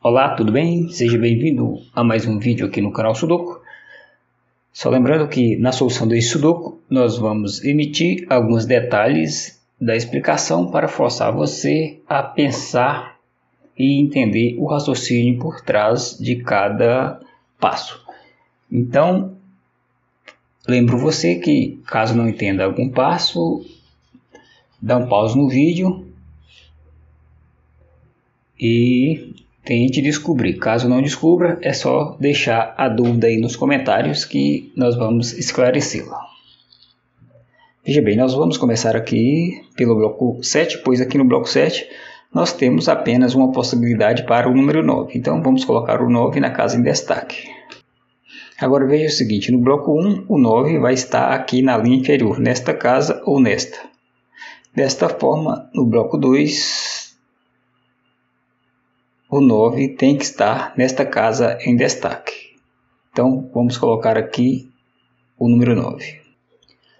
Olá, tudo bem? Seja bem-vindo a mais um vídeo aqui no canal Sudoku. Só lembrando que na solução desse Sudoku nós vamos emitir alguns detalhes da explicação para forçar você a pensar e entender o raciocínio por trás de cada passo. Então, lembro você que caso não entenda algum passo, dá um pause no vídeo e tente descobrir. Caso não descubra, é só deixar a dúvida aí nos comentários que nós vamos esclarecê-la. Veja bem, nós vamos começar aqui pelo bloco 7, pois aqui no bloco 7 nós temos apenas uma possibilidade para o número 9. Então vamos colocar o 9 na casa em destaque. Agora veja o seguinte, no bloco 1 o 9 vai estar aqui na linha inferior, nesta casa ou nesta. Desta forma, no bloco 2... o 9 tem que estar nesta casa em destaque. Então, vamos colocar aqui o número 9.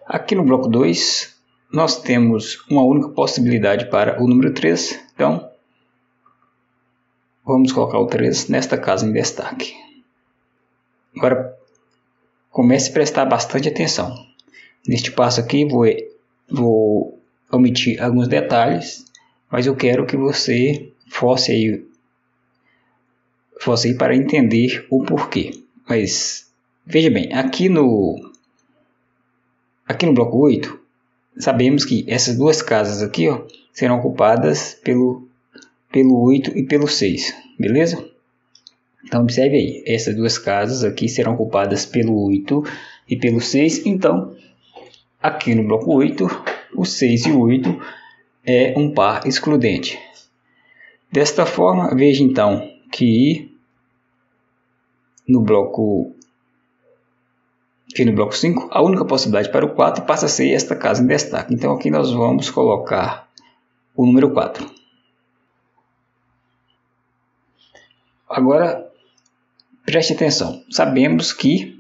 Aqui no bloco 2, nós temos uma única possibilidade para o número 3. Então, vamos colocar o 3 nesta casa em destaque. Agora, comece a prestar bastante atenção. Neste passo aqui, vou omitir alguns detalhes, mas eu quero que você force aí para entender o porquê. Mas veja bem, aqui no bloco 8, sabemos que essas duas casas aqui serão ocupadas pelo 8 e pelo 6, beleza? Então observe aí, essas duas casas aqui serão ocupadas pelo 8 e pelo 6, então aqui no bloco 8, o 6 e o 8 é um par excludente. Desta forma, veja então que no bloco 5, a única possibilidade para o 4 passa a ser esta casa em destaque. Então aqui nós vamos colocar o número 4. Agora, preste atenção. Sabemos que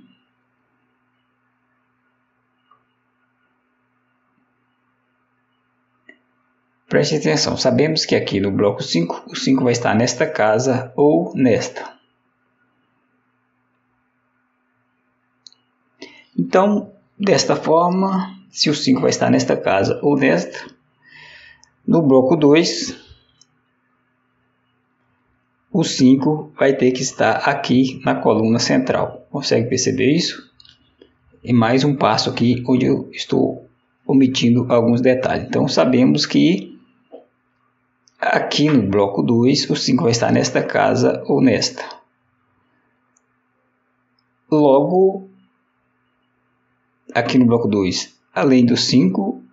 aqui no bloco 5, o 5 vai estar nesta casa ou nesta. Então, desta forma, se o 5 vai estar nesta casa ou nesta, no bloco 2, o 5 vai ter que estar aqui na coluna central. Consegue perceber isso? E mais um passo aqui onde eu estou omitindo alguns detalhes. Então, sabemos que aqui no bloco 2, o 5 vai estar nesta casa ou nesta. Logo, aqui no bloco 2, além do 5,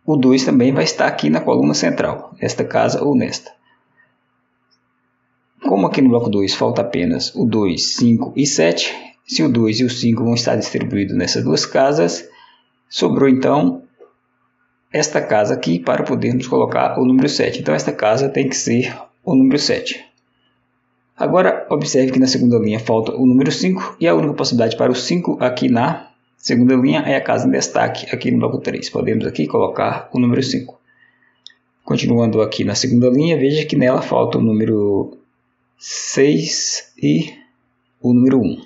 o 2 também vai estar aqui na coluna central, nesta casa ou nesta. Como aqui no bloco 2 falta apenas o 2, 5 e 7, se o 2 e o 5 vão estar distribuídos nessas duas casas, sobrou então esta casa aqui para podermos colocar o número 7. Então esta casa tem que ser o número 7. Agora observe que na segunda linha falta o número 5 e a única possibilidade para o 5 aqui na segunda linha é a casa em destaque aqui no bloco 3. Podemos aqui colocar o número 5. Continuando aqui na segunda linha, veja que nela falta o número 6 e o número 1.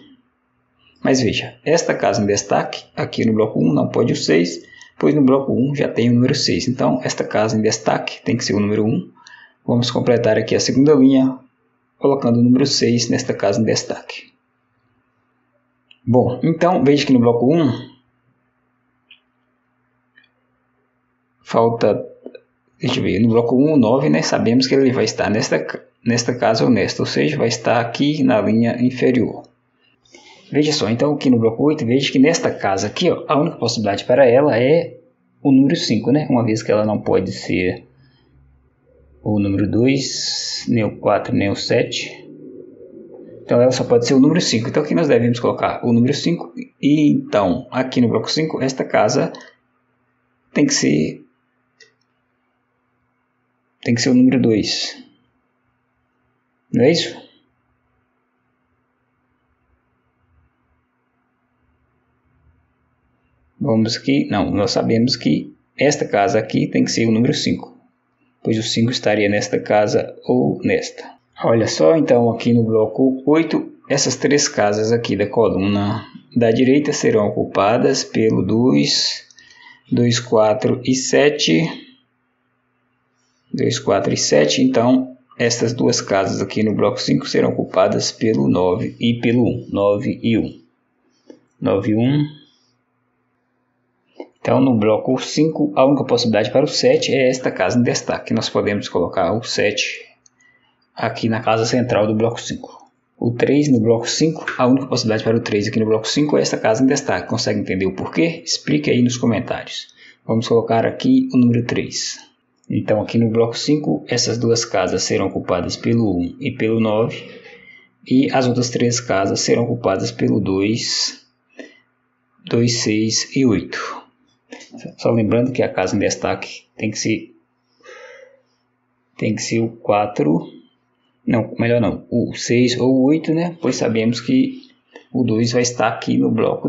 Mas veja, esta casa em destaque aqui no bloco 1 não pode o 6, pois no bloco 1 já tem o número 6. Então esta casa em destaque tem que ser o número 1. Vamos completar aqui a segunda linha, colocando o número 6 nesta casa em destaque. Bom, então veja que no bloco 1 falta, deixa eu ver, no bloco 1 o 9, né, sabemos que ele vai estar nesta casa ou nesta, ou seja, vai estar aqui na linha inferior. Veja só, então aqui no bloco 8, veja que nesta casa aqui, a única possibilidade para ela é o número 5, né, uma vez que ela não pode ser o número 2, nem o 4, nem o 7. Então ela só pode ser o número 5. Então aqui nós devemos colocar o número 5. E então, aqui no bloco 5, esta casa tem que ser o número 2. Não é isso? Vamos aqui. Não, nós sabemos que esta casa aqui tem que ser o número 5. Pois o 5 estaria nesta casa ou nesta. Olha só, então aqui no bloco 8, essas três casas aqui da coluna da direita serão ocupadas pelo 2, 2, 4 e 7. 2, 4 e 7, então estas duas casas aqui no bloco 5 serão ocupadas pelo 9 e pelo 1. 9 e 1. 9 e 1. Então no bloco 5 a única possibilidade para o 7 é esta casa em destaque. Nós podemos colocar o 7 aqui na casa central do bloco 5. O 3 no bloco 5, a única possibilidade para o 3 aqui no bloco 5 é esta casa em destaque. Consegue entender o porquê? Explique aí nos comentários. Vamos colocar aqui o número 3. Então aqui no bloco 5, essas duas casas serão ocupadas pelo 1 e pelo 9. E as outras três casas serão ocupadas pelo 2, 2, 6 e 8. Só lembrando que a casa em destaque tem que ser o 4... Não, melhor não, o 6 ou o 8, né? Pois sabemos que o 2 vai estar aqui no bloco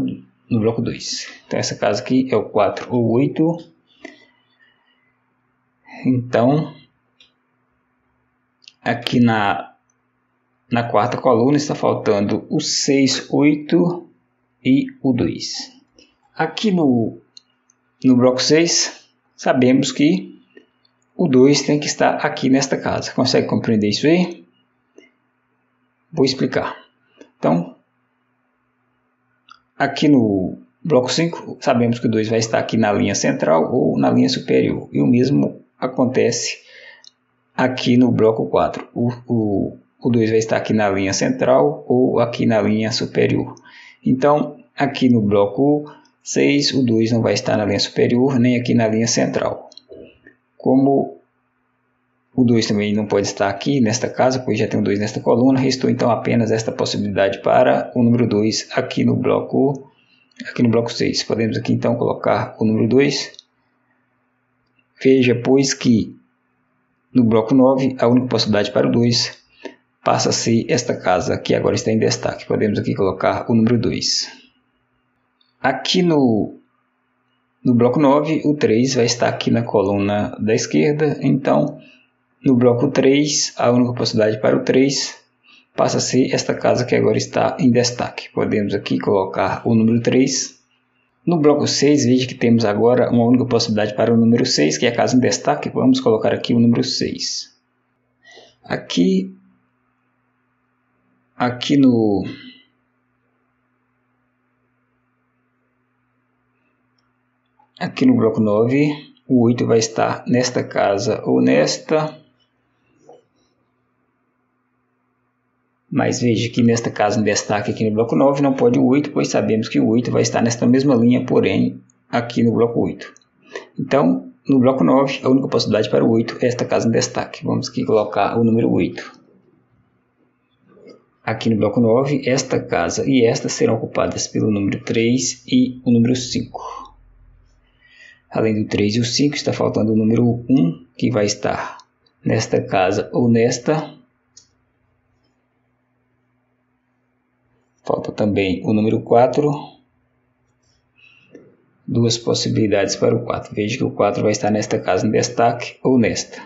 2. Então essa casa aqui é o 4 ou 8. Então, aqui na quarta coluna está faltando o 6, 8 e o 2. Aqui no bloco 6, sabemos que o 2 tem que estar aqui nesta casa. Consegue compreender isso aí? Vou explicar. Então, aqui no bloco 5, sabemos que o 2 vai estar aqui na linha central ou na linha superior. E o mesmo acontece aqui no bloco 4. O 2 vai estar aqui na linha central ou aqui na linha superior. Então, aqui no bloco 6, o 2 não vai estar na linha superior nem aqui na linha central. Como o 2 também não pode estar aqui nesta casa, pois já tem um 2 nesta coluna, restou então apenas esta possibilidade para o número 2 aqui no bloco 6. Podemos aqui então colocar o número 2. Veja, pois, que no bloco 9, a única possibilidade para o 2 passa a ser esta casa, que agora está em destaque. Podemos aqui colocar o número 2. Aqui no bloco 9, o 3 vai estar aqui na coluna da esquerda. Então, no bloco 3, a única possibilidade para o 3 passa a ser esta casa que agora está em destaque. Podemos aqui colocar o número 3. No bloco 6, veja que temos agora uma única possibilidade para o número 6, que é a casa em destaque. Vamos colocar aqui o número 6. Aqui no bloco 9, o 8 vai estar nesta casa ou nesta. Mas veja que nesta casa em destaque aqui no bloco 9 não pode o 8, pois sabemos que o 8 vai estar nesta mesma linha, porém aqui no bloco 8. Então, no bloco 9, a única possibilidade para o 8 é esta casa em destaque. Vamos aqui colocar o número 8. Aqui no bloco 9, esta casa e esta serão ocupadas pelo número 3 e o número 5. Além do 3 e o 5, está faltando o número 1, que vai estar nesta casa ou nesta. Falta também o número 4. Duas possibilidades para o 4. Veja que o 4 vai estar nesta casa em destaque ou nesta.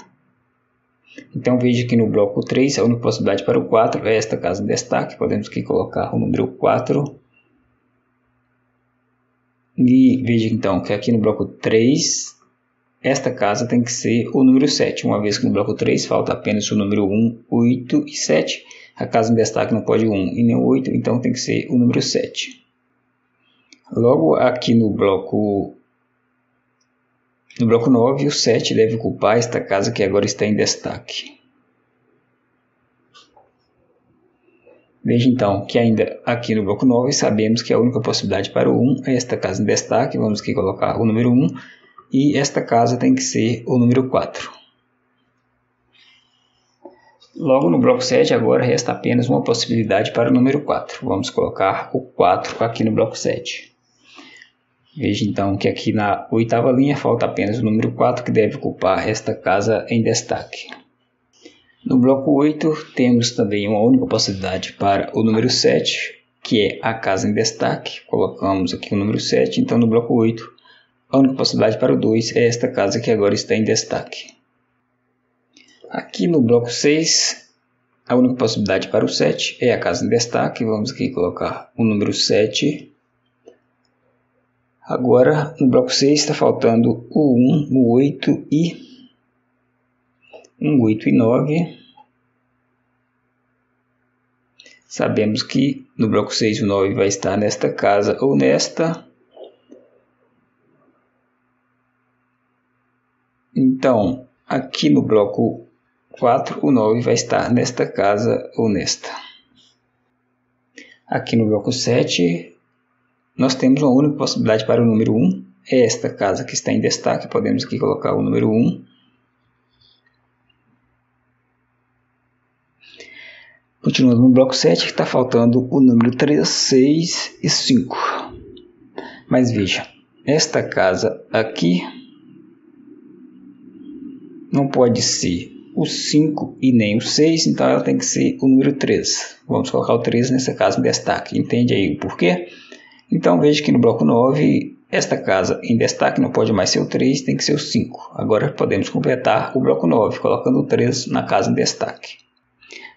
Então veja que no bloco 3, a única possibilidade para o 4 é esta casa em destaque. Podemos aqui colocar o número 4. E veja então que aqui no bloco 3, esta casa tem que ser o número 7. Uma vez que no bloco 3 falta apenas o número 1, 8 e 7. A casa em destaque não pode 1 e nem 8, então tem que ser o número 7. Logo aqui no bloco 9, o 7 deve ocupar esta casa que agora está em destaque. Veja então que ainda aqui no bloco 9 sabemos que a única possibilidade para o 1 é esta casa em destaque. Vamos aqui colocar o número 1 e esta casa tem que ser o número 4. Logo no bloco 7 agora resta apenas uma possibilidade para o número 4. Vamos colocar o 4 aqui no bloco 7. Veja então que aqui na oitava linha falta apenas o número 4 que deve ocupar esta casa em destaque. No bloco 8 temos também uma única possibilidade para o número 7, que é a casa em destaque. Colocamos aqui o número 7, então no bloco 8 a única possibilidade para o 2 é esta casa que agora está em destaque. Aqui no bloco 6 A única possibilidade para o 7 é a casa em destaque. Vamos aqui colocar o número 7. Agora, no bloco 6 está faltando o 1, o 8 e 9. Sabemos que no bloco 6 o 9 vai estar nesta casa ou nesta. Então, aqui no bloco 4 o 9 vai estar nesta casa ou nesta. Aqui no bloco 7 nós temos uma única possibilidade para o número 1. É esta casa que está em destaque. Podemos aqui colocar o número 1. Continuando no bloco 7, está faltando o número 3, 6 e 5. Mas veja, esta casa aqui não pode ser o 5 e nem o 6, então ela tem que ser o número 3. Vamos colocar o 3 nessa casa em destaque. Entende aí o porquê? Então veja que no bloco 9, esta casa em destaque não pode mais ser o 3, tem que ser o 5. Agora podemos completar o bloco 9, colocando o 3 na casa em destaque.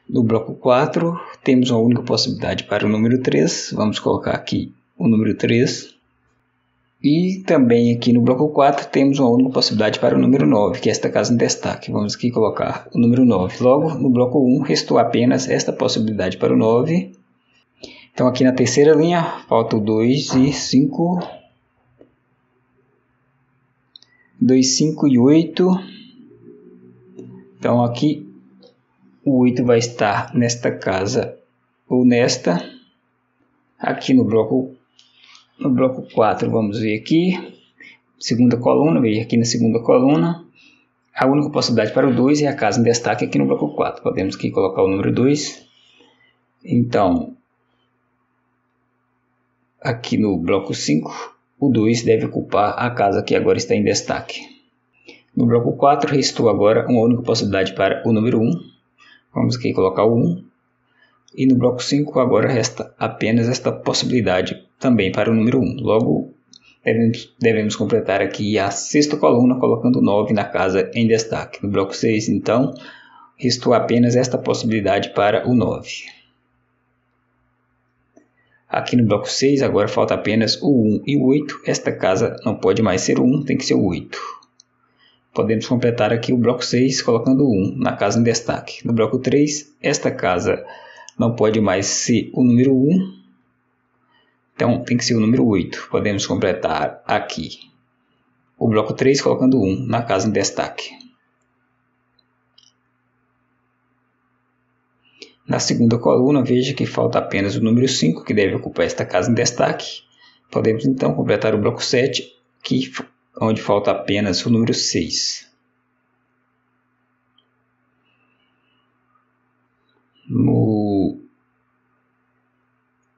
No bloco 4, temos uma única possibilidade para o número 3. Vamos colocar aqui o número 3. E também aqui no bloco 4, temos uma única possibilidade para o número 9, que é esta casa em destaque. Vamos aqui colocar o número 9. Logo, no bloco 1, restou apenas esta possibilidade para o 9. Então, aqui na terceira linha, falta o 2 e 5. 2, 5 e 8. Então, aqui o 8 vai estar nesta casa ou nesta. Aqui no bloco 4, vamos ver aqui. Segunda coluna, veja aqui na segunda coluna. A única possibilidade para o 2 é a casa em destaque aqui no bloco 4. Podemos aqui colocar o número 2. Então, aqui no bloco 5, o 2 deve ocupar a casa que agora está em destaque. No bloco 4, restou agora uma única possibilidade para o número 1. Vamos aqui colocar o 1. E no bloco 5 agora resta apenas esta possibilidade também para o número 1. Logo, devemos completar aqui a sexta coluna colocando 9 na casa em destaque. No bloco 6, então, restou apenas esta possibilidade para o 9. Aqui no bloco 6 agora falta apenas o 1 e o 8. Esta casa não pode mais ser o 1, tem que ser o 8. Podemos completar aqui o bloco 6 colocando o 1 na casa em destaque. No bloco 3, esta casa não pode mais ser o número 1, então tem que ser o número 8. Podemos completar aqui o bloco 3 colocando 1 na casa em destaque. Na segunda coluna, veja que falta apenas o número 5, que deve ocupar esta casa em destaque. Podemos então completar o bloco 7, onde falta apenas o número 6.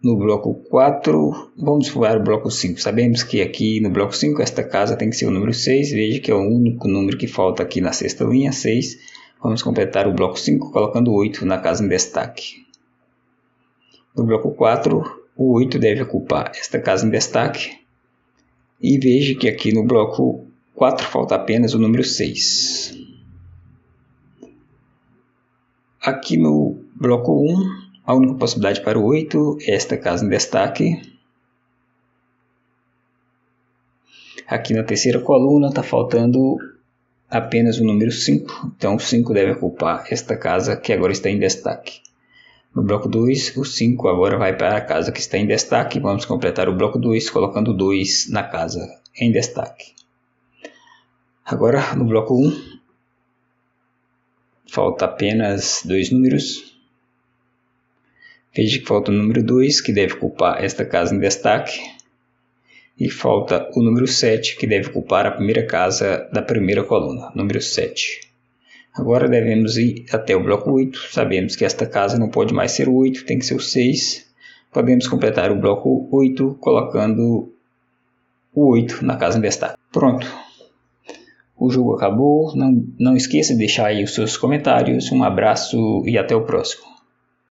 No bloco 4, vamos para o bloco 5. Sabemos que aqui no bloco 5, esta casa tem que ser o número 6. Veja que é o único número que falta aqui na sexta linha, 6. Vamos completar o bloco 5 colocando 8 na casa em destaque. No bloco 4, o 8 deve ocupar esta casa em destaque. E veja que aqui no bloco 4 falta apenas o número 6. Aqui no bloco 1, a única possibilidade para o 8 é esta casa em destaque. Aqui na terceira coluna está faltando apenas o número 5. Então o 5 deve ocupar esta casa que agora está em destaque. No bloco 2, o 5 agora vai para a casa que está em destaque. Vamos completar o bloco 2 colocando 2 na casa em destaque. Agora no bloco 1, falta apenas 2 números. Veja que falta o número 2, que deve ocupar esta casa em destaque. E falta o número 7, que deve ocupar a primeira casa da primeira coluna, número 7. Agora devemos ir até o bloco 8. Sabemos que esta casa não pode mais ser o 8, tem que ser o 6. Podemos completar o bloco 8 colocando o 8 na casa em destaque. Pronto. O jogo acabou. Não esqueça de deixar aí os seus comentários. Um abraço e até o próximo.